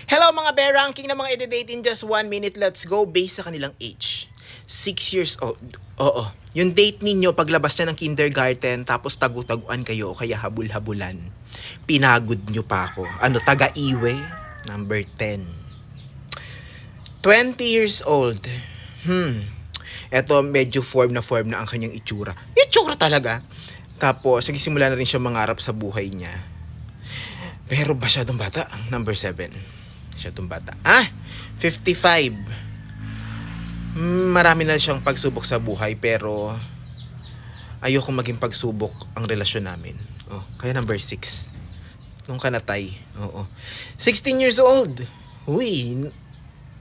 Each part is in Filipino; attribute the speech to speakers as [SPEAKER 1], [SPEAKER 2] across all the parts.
[SPEAKER 1] Hello mga bear, ranking ng mga i-date in just 1 minute. Let's go based sa kanilang age. 6 years old. Oo. Yung date ninyo paglabas niya ng kindergarten tapos tagu-taguan kayo o kaya habul-habulan. Pinagod nyo pa ako. Ano, taga-iwe? Number 10. 20 years old. Eto medyo form na ang kanyang itsura. Itsura talaga. Tapos, nagsimula na rin siya mangarap sa buhay niya. Pero masyadong bata. Number 7. Masyadong bata. 55. Marami na siyang pagsubok sa buhay pero ayoko maging pagsubok ang relasyon namin. Kaya number 6. Nung kanatay. 16 years old. Uy,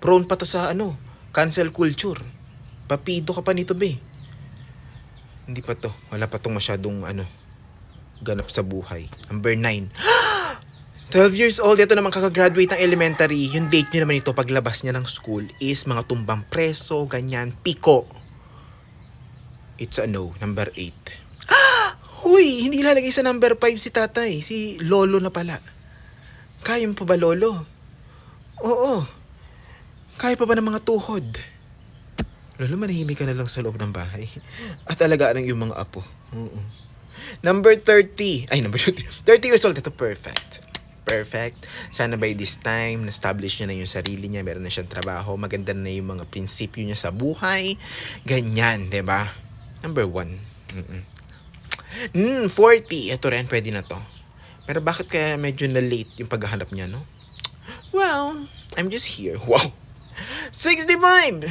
[SPEAKER 1] prone pa to sa cancel culture. Papido ka pa nito, be. Hindi pa to. Wala pa tong masyadong ganap sa buhay. Number 9. 12 years old, ito naman kakagraduate ng elementary. Yung date niya naman ito paglabas niya ng school is mga tumbang preso, ganyan, piko. It's a no. Number 8. Huy, hindi ilalagay sa number 5 si tatay. Si lolo na pala. Kaya mo pa ba, lolo? Oo. Kaya pa ba ng mga tuhod? Lolo, manahimik ka na lang sa loob ng bahay. At alagaan ng iyong mga apo. Number 30. Number 30. 30 years old, ito perfect. Perfect. Sana by this time, na-establish niya na yung sarili niya, meron na siyang trabaho, maganda na yung mga prinsipyo niya sa buhay. Ganyan, diba? Number 1. 40. Ito rin, pwede na to. Pero bakit kaya medyo na-late yung paghahanap niya, no? Well, I'm just here. Wow! 65!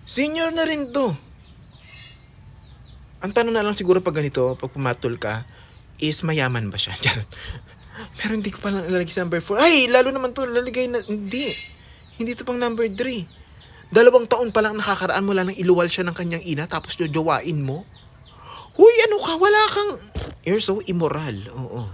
[SPEAKER 1] Senior na rin to. Ang tanong na lang siguro pag ganito, pag pumatol ka, is mayaman ba siya? Charot. Pero hindi ko pa lang ilalagay sa number 4. Ay, lalo naman to, lalagay na, hindi. Hindi to pang number 3. 2 taon pa lang nakakaraan mo lang nang iluwal siya ng kanyang ina, tapos jojowain mo. Huy, ano ka, wala kang, you're so immoral. Oo.